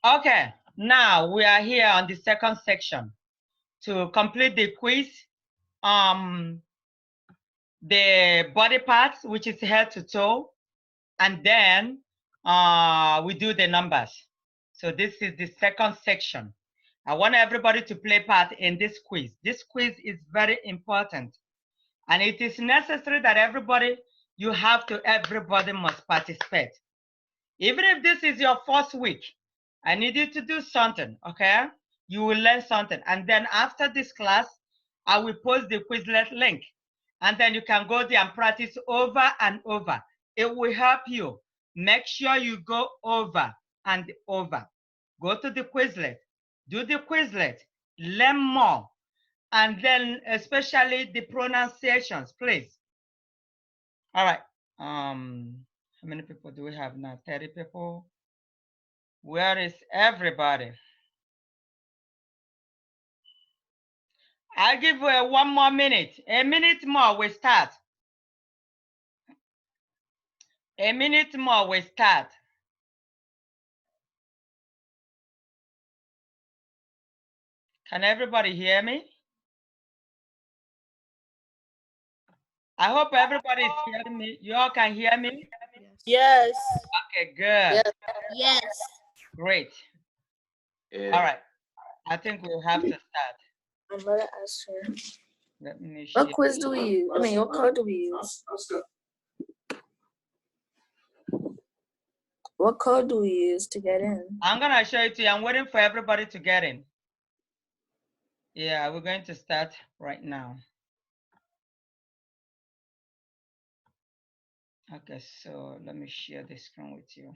Okay, now we are here on the second section to complete the quiz. The body parts, which is head to toe, and then we do the numbers. So this is the second section. I want everybody to play part in this quiz. This quiz is very important, and it is necessary that everybody must participate. Even if this is your first week, I need you to do something, okay? You will learn something. And then after this class, I will post the Quizlet link. And then you can go there and practice over and over. It will help you. Make sure you go over and over. Go to the Quizlet. Do the Quizlet. Learn more. And then especially the pronunciations, please. All right. How many people do we have now? 30 people. Where is everybody? I'll give you one more minute. A minute more, we start. A minute more, we start. Can everybody hear me? I hope everybody is hearing me. You all can hear me? Yes. Okay, good. Yes. Great. All right. I think we'll have to start. I'm gonna ask her. Let me What quiz do we use? I mean, what code do we use? What code do we use to get in? I'm gonna show it to you. I'm waiting for everybody to get in. Yeah, we're going to start right now. Okay, so let me share the screen with you.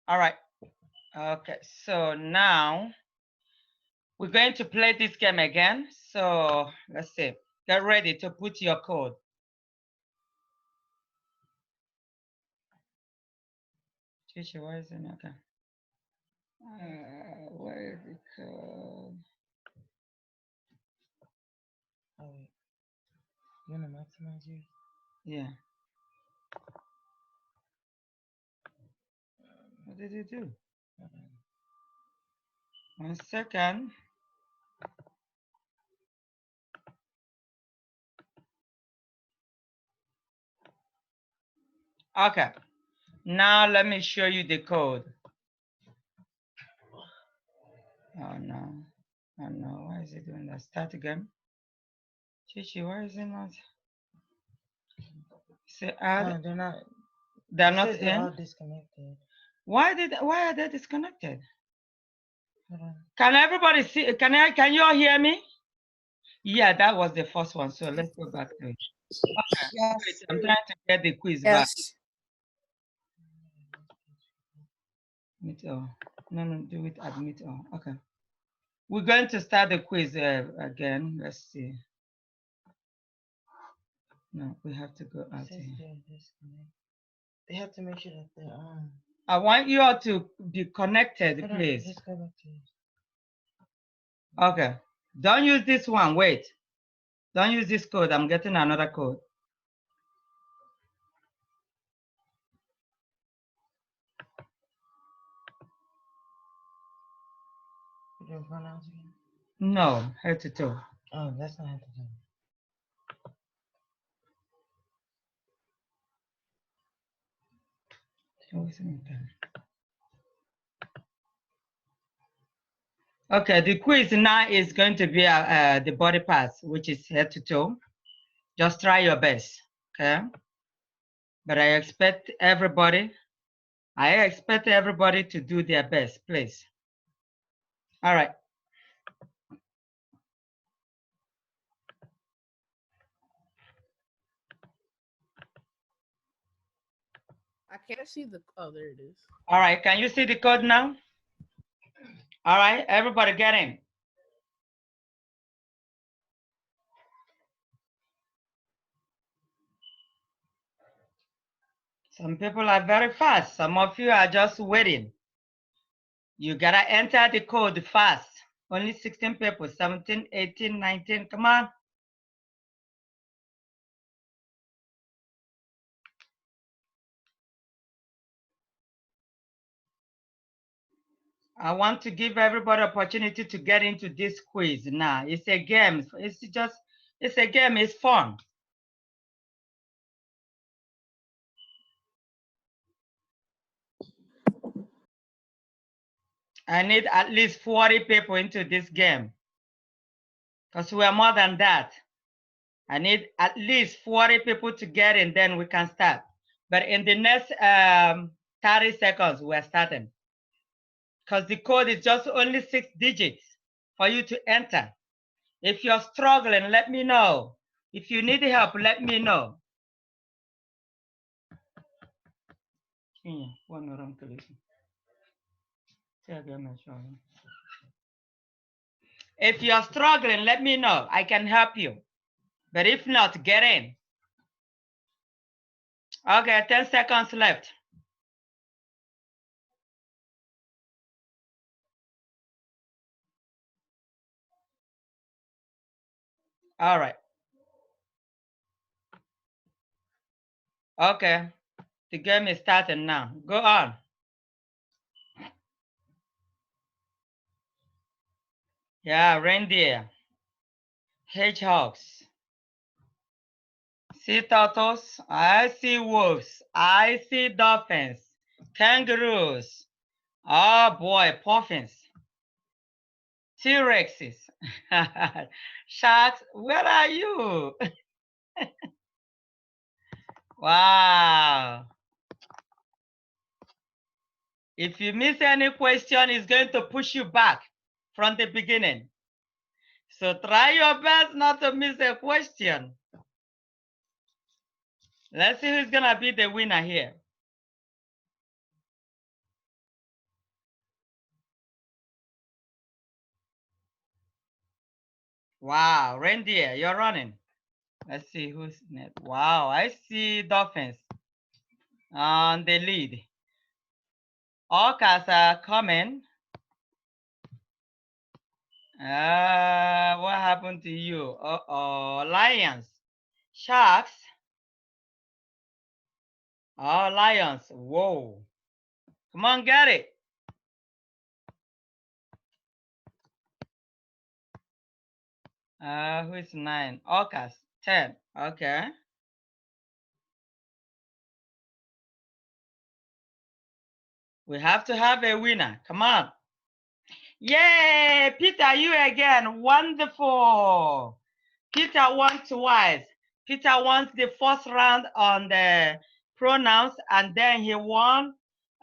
All right. Okay, so now we're going to play this game again. So let's see. Get ready to put your code. Teacher, where is it? Okay. Where is the code? Oh, wait. You want to maximize yours? Yeah. What did you do? 1 second. Okay. Now let me show you the code. Oh no. Oh no. Why is it doing that? Start again. Chichi, why is it not? Say add. No, they're not. They're not in. They're all disconnected. Why are they disconnected? Can everybody see? Can you all hear me? Yeah, that was the first one. So let's go back to it. Okay. Yes. Wait, I'm trying to get the quiz back. Admit all. No, do it admit all. Okay. We're going to start the quiz again. Let's see. No, we have to go out here. They have to make sure that they're on. I want you all to be connected, please. Just go back to it. Okay. Don't use this one. Wait. Don't use this code. I'm getting another code. Your pronouns again? No, head to toe. Oh, that's not head to toe. Okay, the quiz now is going to be the body parts, which is head to toe. Just try your best, okay? But I expect everybody to do their best, please. All right. I can't see the. Oh, there it is. All right. Can you see the code now? All right. Everybody get in. Some people are very fast. Some of you are just waiting. You got to enter the code fast. Only 16 people, 17, 18, 19. Come on. I want to give everybody opportunity to get into this quiz now. It's a game. It's a game. It's fun. I need at least 40 people into this game because we are more than that. I need at least 40 people to get in, then we can start. But in the next 30 seconds, we're starting. Because the code is just only 6 digits for you to enter. If you're struggling, let me know. If you need help, let me know. If you're struggling, let me know. I can help you. But if not, get in. Okay, 10 seconds left. All right. Okay, the game is starting now. Go on. Yeah, reindeer, hedgehogs, sea turtles, I see wolves, I see dolphins, kangaroos, oh boy, puffins, T-Rexes, sharks, where are you? Wow. If you miss any question, it's going to push you back from the beginning. So try your best not to miss a question. Let's see who's gonna be the winner here. Wow, reindeer, you're running. Let's see who's next. Wow, I see dolphins on the lead. Orcas are coming. What happened to you? Uh-oh, lions, sharks. Oh, lions. Whoa. Come on, get it. Who is 9? Orcas, 10. Okay. We have to have a winner. Come on. Yay, Peter, you again. Wonderful. Peter won twice. Peter won the first round on the pronouns, and then he won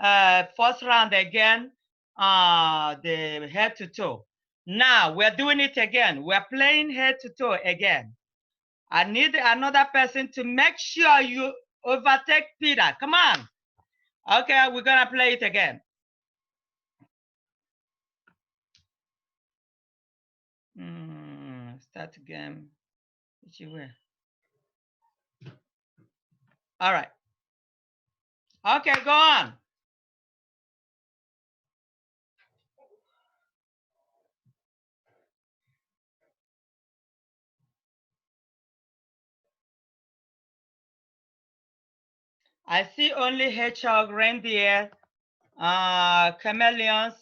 first round again, the head to toe. Now we're doing it again. We're playing head to toe again. I need another person to make sure you overtake Peter. Come on. Okay, we're gonna play it again. Start game. All right. Okay, go on. I see only hedgehog, reindeer, chameleons,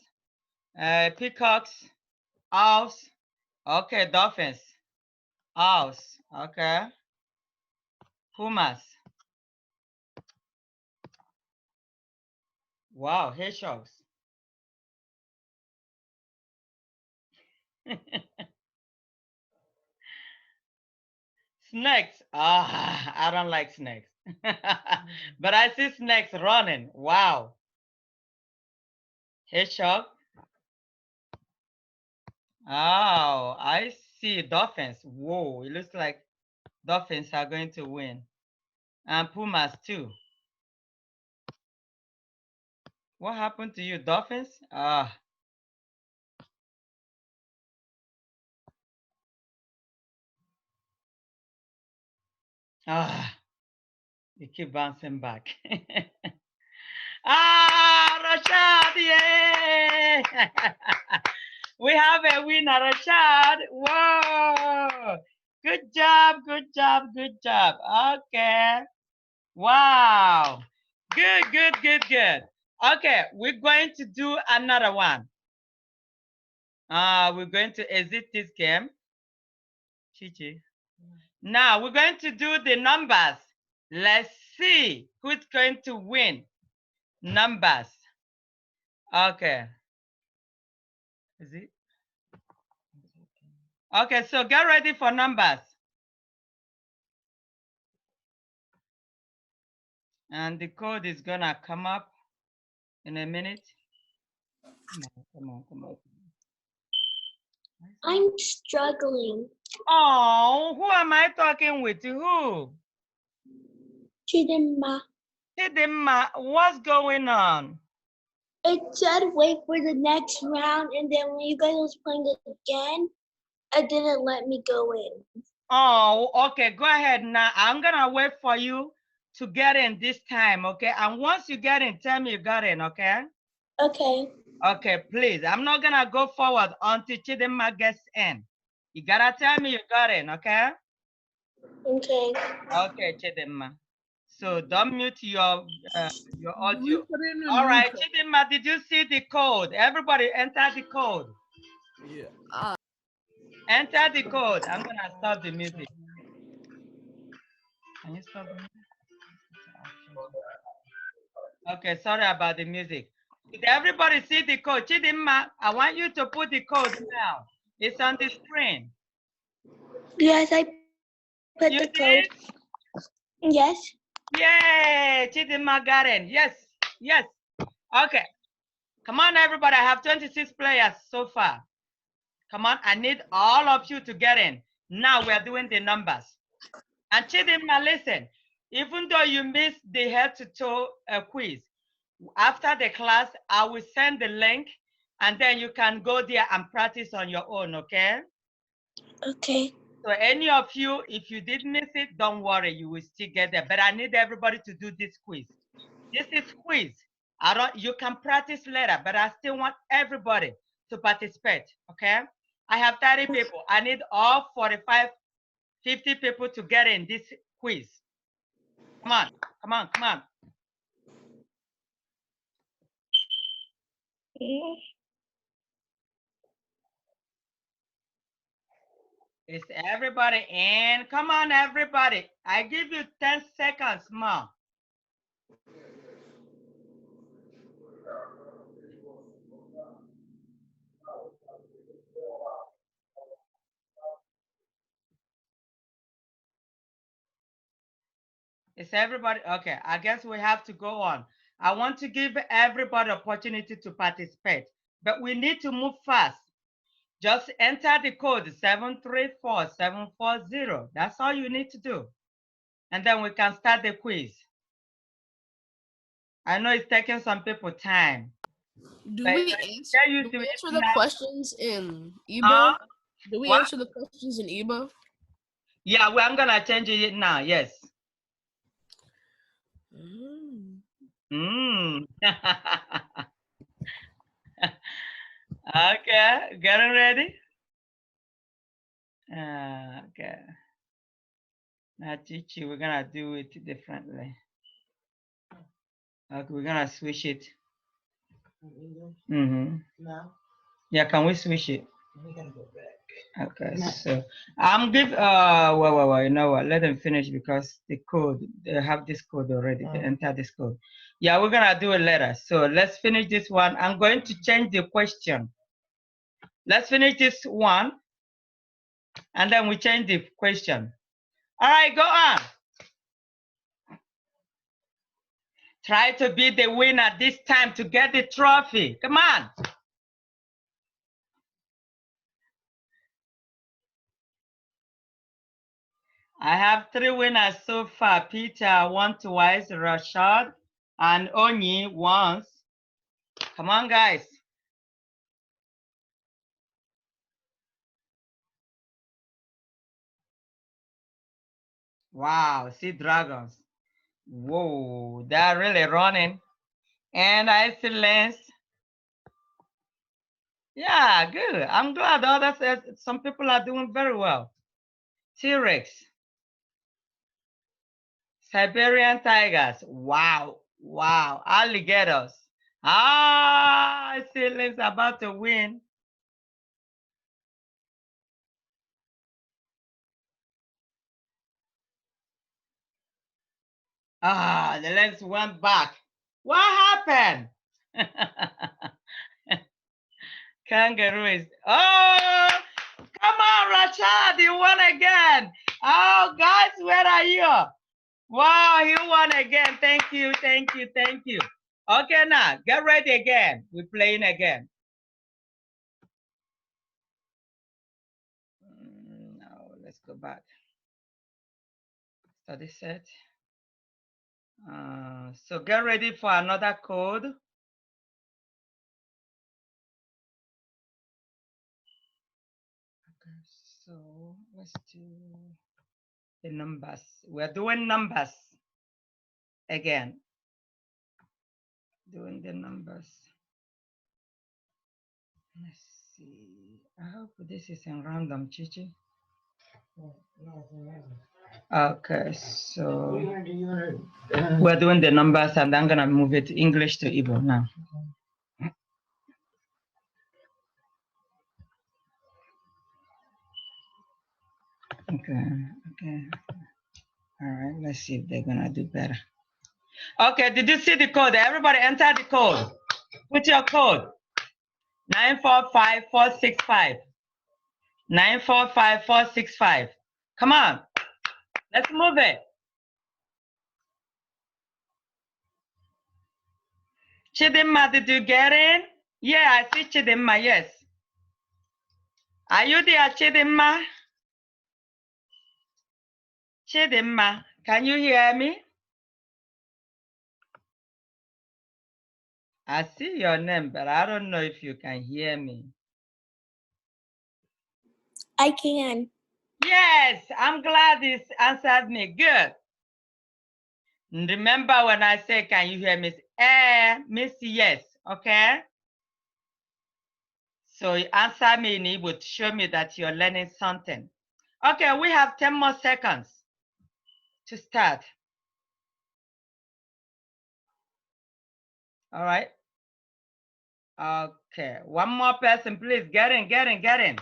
peacocks, owls. Okay, dolphins, owls. Okay, pumas. Wow, hedgehogs. Snakes. Ah, I don't like snakes. But I see snakes running. Wow. Hedgehog. Oh, I see dolphins. Whoa, it looks like dolphins are going to win. And pumas too. What happened to you, dolphins? Ah. Ah, they keep bouncing back. Rashad, yay! We have a winner, Rashad. Whoa! Good job, good job, good job. Okay. Wow. Good, good, good, good. Okay, we're going to do another one. We're going to exit this game. Chichi. Now we're going to do the numbers. Let's see who's going to win. Numbers. Okay. Is it? Okay, so get ready for numbers. And the code is gonna come up in a minute. Come on. I'm struggling. Oh, who am I talking with? Who? Chidinma. Chidinma, what's going on? It said wait for the next round, and then when you guys was playing it again, it didn't let me go in. Oh, okay, go ahead now. I'm gonna wait for you to get in this time, okay? And once you get in, tell me you got in, okay? Okay. Okay, please. I'm not gonna go forward until Chidinma gets in. You gotta tell me you got in, okay? Okay. Okay, Chidinma. So don't mute your audio. Put in a All new right, code. Chidinma, did you see the code? Everybody enter the code. Yeah. Enter the code. I'm gonna stop the music. Can you stop the music? Okay, sorry about the music. Did everybody see the code? Chidinma, I want you to put the code now. It's on the screen. Yes, I put You the did? code. Yes. Yay! Chidinma got in. Yes, yes. Okay. Come on, everybody. I have 26 players so far. Come on, I need all of you to get in. Now we're doing the numbers. And Chidinma, listen, even though you missed the head to toe quiz, after the class, I will send the link and then you can go there and practice on your own, okay? Okay. So any of you, if you did miss it, don't worry, you will still get there. But I need everybody to do this quiz. This is quiz. You can practice later, but I still want everybody to participate, okay? I have 30 people. I need all 45, 50 people to get in this quiz. Come on, come on, come on. Is everybody in? Come on, everybody. I give you 10 seconds more. Is everybody okay? I guess we have to go on. I want to give everybody opportunity to participate, but we need to move fast. Just enter the code 734740. That's all you need to do. And then we can start the quiz. I know it's taking some people time. Do but we answer the now. questions in Igbo? Do we what? answer the questions in Igbo? Yeah, well, I'm gonna change it now. Yes. Okay, getting ready. Okay. Now, Chichi, we're gonna do it differently. Okay, we're gonna switch it. Now? Yeah, can we switch it? We can go back. Okay, so I'm give well, you know what? Let them finish because the code, they have this code already. They enter this code. Yeah, we're gonna do it later. So let's finish this one. I'm going to change the question. Let's finish this one, and then we change the question. All right, go on. Try to be the winner this time to get the trophy. Come on. I have 3 winners so far. Peter won twice, Rashad and Onyi once. Come on, guys. Wow, see dragons. Whoa, they're really running. And I see Lance. Yeah, good. I'm glad others, some people are doing very well. T-Rex. Siberian tigers. Wow, wow. Alligators. Ah, I see Lance about to win. Ah, the lens went back. What happened? Kangaroo is, oh, come on, Rashad, you won again. Oh, guys, where are you? Wow, you won again. Thank you, thank you, thank you. Okay, now, get ready again. We're playing again. Now, let's go back. Study set. So get ready for another code. Okay, so let's do the numbers. We're doing numbers again. Doing the numbers. Let's see. I hope this is in random, Chichi. Okay, so we're doing the numbers and I'm gonna move it English to Igbo now. Okay, okay. All right, let's see if they're gonna do better. Okay, did you see the code? Everybody enter the code. Put your code. 945465. 945465. Come on, let's move it. Chidimma, did you get in? Yeah, I see Chidimma, yes. Are you there, Chidimma? Chidimma, can you hear me? I see your name, but I don't know if you can hear me. I can. Yes, I'm glad this answered me. Good. Remember when I say, can you hear me? Miss yes, okay? So you answer me in Igbo to show me that you're learning something. Okay, we have 10 more seconds to start. All right. Okay, one more person, please. Get in, get in, get in.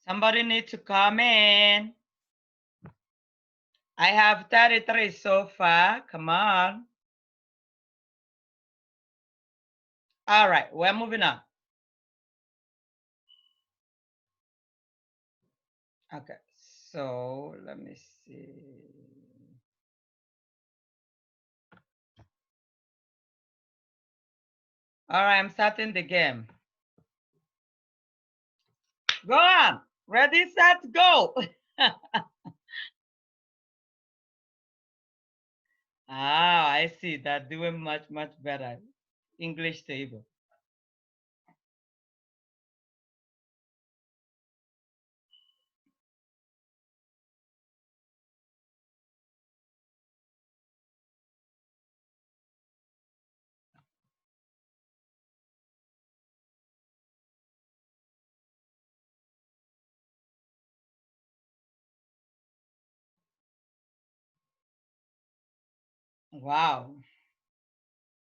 Somebody needs to come in. I have 33 so far. Come on. All right, we're moving on. Okay, so let me see. All right, I'm starting the game. Go on. Ready, set, go. Ah, I see. They're doing much, much better. English table. Wow.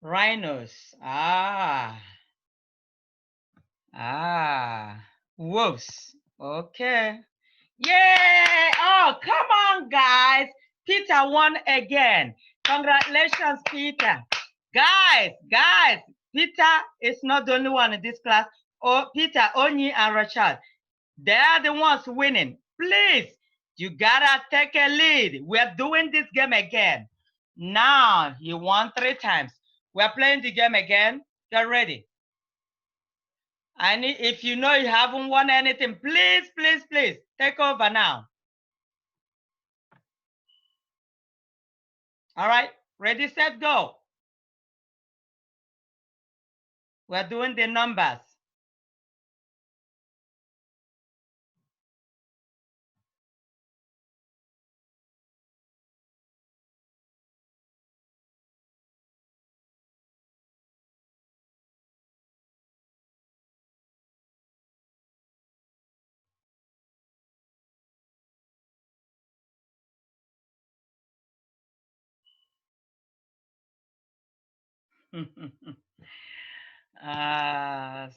Rhinos. Ah. Ah. Wolves. Okay. Yay! Oh, come on, guys. Peter won again. Congratulations, Peter. Guys, Peter is not the only one in this class. Oh, Peter, Onyi, and Rachel. They are the ones winning. Please, you gotta take a lead. We're doing this game again. Now, you won 3 times. We're playing the game again. Get ready. And if you know you haven't won anything, please, please, please, take over now. All right, ready, set, go. We're doing the numbers.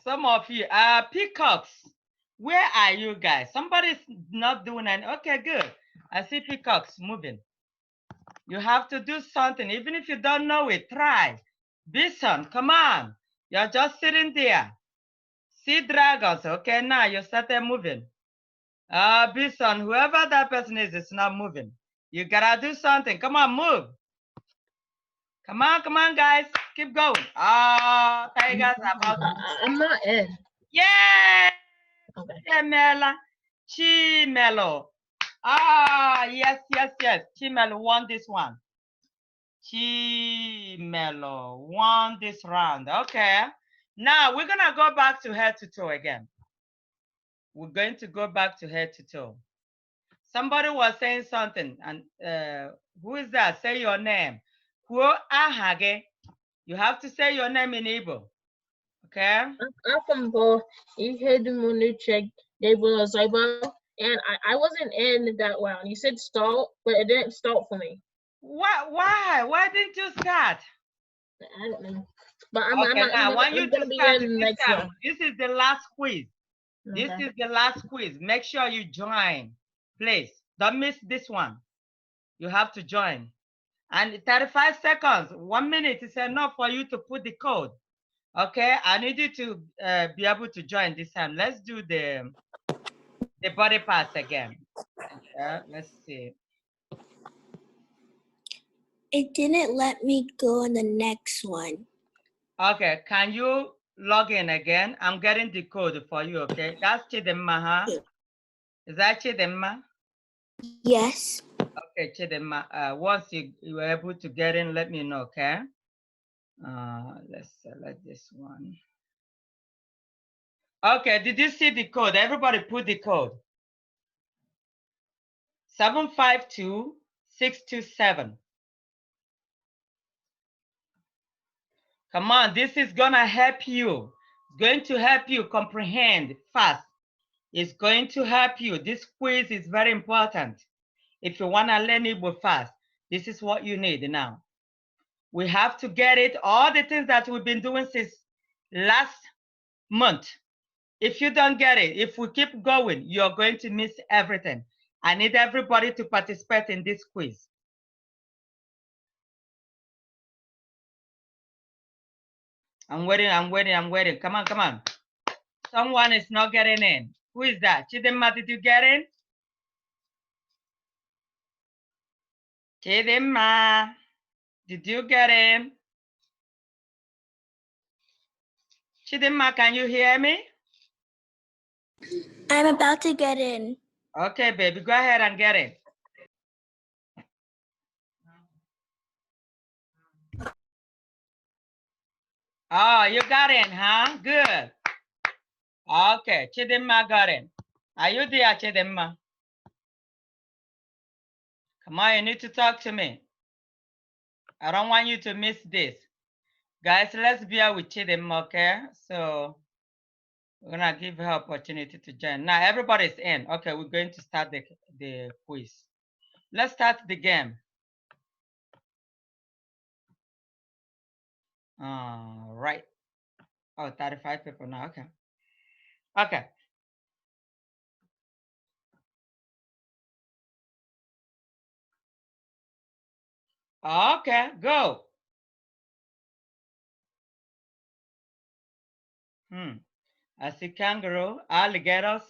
Some of you are peacocks. Where are you guys? Somebody's not doing any. Okay, good. I see peacocks moving. You have to do something. Even if you don't know it, try. Bison, come on. You're just sitting there. See dragons. Okay, now you started moving. Bison, whoever that person is not moving. You gotta do something. Come on, move. Come on, guys. Keep going. Tigers about to. I'm not in. Yeah. Okay. Chimela. Chimelo. Yes. Chimelo won this one. Chimelo won this round. Okay. Now we're gonna go back to head to toe again. We're going to go back to head to toe. Somebody was saying something, and who is that? Say your name. Who ahage? You have to say your name in Igbo. Okay? I'm from both. You had to check Gabriel Zaiba, and I wasn't in that round. You said start, but it didn't start for me. Why? Why didn't you start? I don't know. But I'm gonna be in the next round. This is the last quiz. Okay. This is the last quiz. Make sure you join, please. Don't miss this one. You have to join. And 35 seconds, 1 minute is enough for you to put the code. Okay, I need you to be able to join this time. Let's do the body parts again. Let's see. It didn't let me go on the next one. Okay, can you log in again? I'm getting the code for you, okay? That's Chidemma, huh? Is that Chidemma? Yes. Okay, Chidemma, once you are able to get in, let me know, okay? Let's select this one. Okay, did you see the code? Everybody put the code. 752627. Come on, this is gonna help you. It's going to help you comprehend fast. It's going to help you. This quiz is very important. If you wanna learn Igbo fast, this is what you need now. We have to get it, all the things that we've been doing since last month. If you don't get it, if we keep going, you're going to miss everything. I need everybody to participate in this quiz. I'm waiting. Come on. Someone is not getting in. Who is that? Chidemma, did you get in? Chidemma, did you get in? Chidemma, can you hear me? I'm about to get in. Okay, baby, go ahead and get in. Oh, you got in, huh? Good. Okay, Chidemma got in. Are you there, Chidemma? Come on, you need to talk to me. I don't want you to miss this. Guys, let's bear with Chidemma, okay? So we're gonna give her opportunity to join. Now everybody's in. Okay, we're going to start the quiz. Let's start the game. All right. Oh, 35 people now, okay. Okay. Okay, go. I see kangaroo, alligators,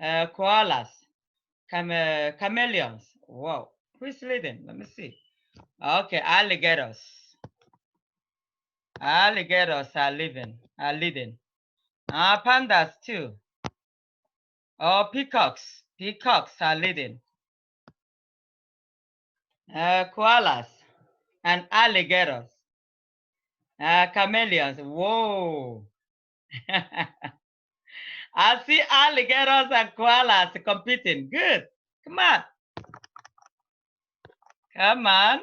koalas, chameleons. Whoa, who's leading? Let me see. Okay, alligators. Alligators are leading. Pandas too. Oh, peacocks. Peacocks are leading. Koalas and alligators. Chameleons. Whoa. I see alligators and koalas competing. Good. Come on. Come on.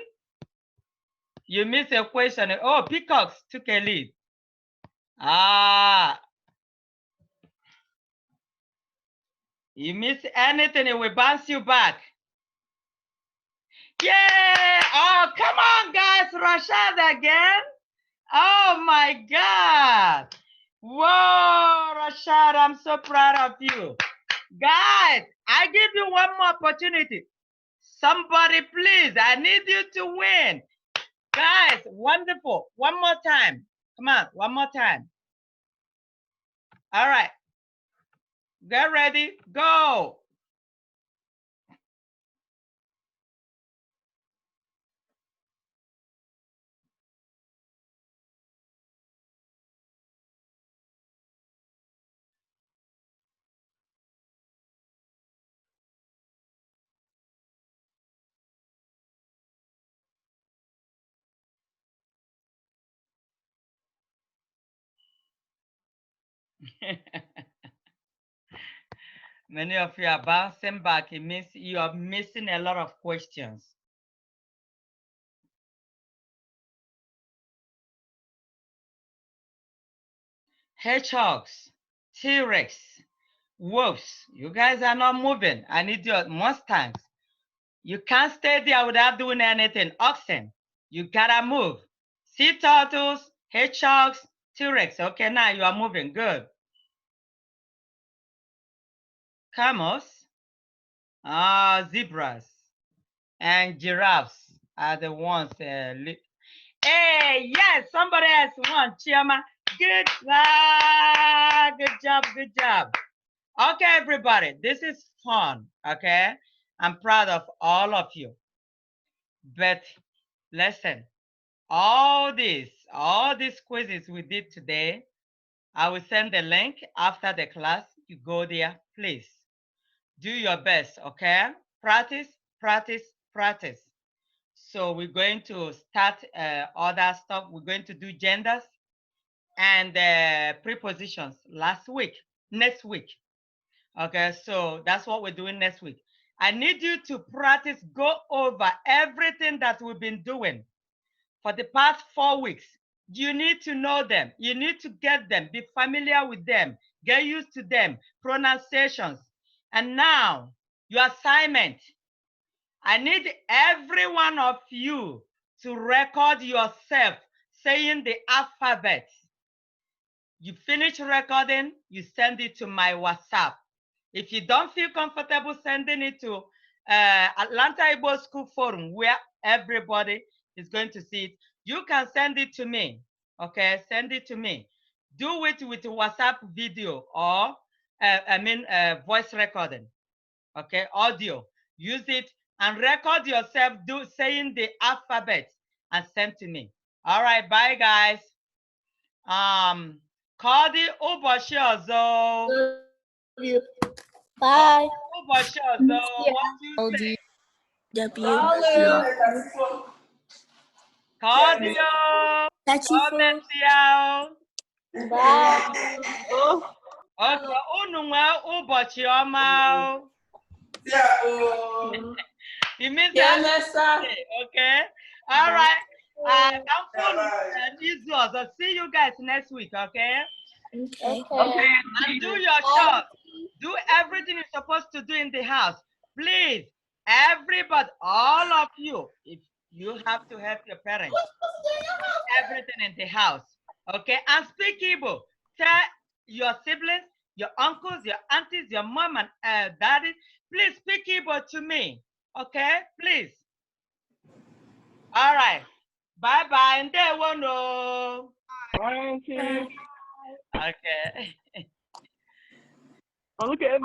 You missed a question. Oh, peacocks took a lead. You miss anything, it will bounce you back. Yay! Oh, come on, guys. Rashad again. Oh, my God. Whoa, Rashad, I'm so proud of you. Guys, I give you one more opportunity. Somebody, please, I need you to win. Guys, wonderful. One more time. Come on, one more time. All right. Get ready. Go. Many of you are bouncing back. It means you are missing a lot of questions. Hedgehogs, T-Rex, wolves. You guys are not moving. I need your Mustangs. You can't stay there without doing anything. Oxen, you gotta move. Sea turtles, hedgehogs, T-Rex. Okay, now you are moving. Good. Camels, zebras, and giraffes are the ones. Hey, yes, somebody else won. Chioma, good. Good job, good job. Okay, everybody, this is fun. Okay, I'm proud of all of you. But listen, all these quizzes we did today, I will send the link after the class. You go there, please. Do your best, okay? Practice, practice, practice. So we're going to start other stuff. We're going to do genders and prepositions next week. Okay, so that's what we're doing next week. I need you to practice, go over everything that we've been doing for the past 4 weeks. You need to know them. You need to get them, be familiar with them, get used to them, pronunciations. And now, your assignment. I need every one of you to record yourself saying the alphabet. You finish recording, you send it to my WhatsApp. If you don't feel comfortable sending it to Atlanta Igbo School Forum, where everybody is going to see it, you can send it to me. Okay, send it to me. Do it with WhatsApp video or voice recording. Okay, audio. Use it and record yourself saying the alphabet and send to me. All right, bye guys. Ka ọ dị ụbọchị ọzọ. Bye. Ụbọchị ọzọ. What do you say? Ka ọ dị o. Ka ọ mesịa o. Bye. Okay, unu nwee ụbọchị ọma o. It means okay. All right. See you guys next week, okay? Okay. And do your job. Do everything you're supposed to do in the house. Please, everybody, all of you, if you have to help your parents, everything in the house, okay? And speak Igbo. Tell your siblings, your uncles, your aunties, your mom and daddy, please speak Igbo to me, okay? Please. All right. Bye-bye. Ndewono. Thank you. Okay. Okay,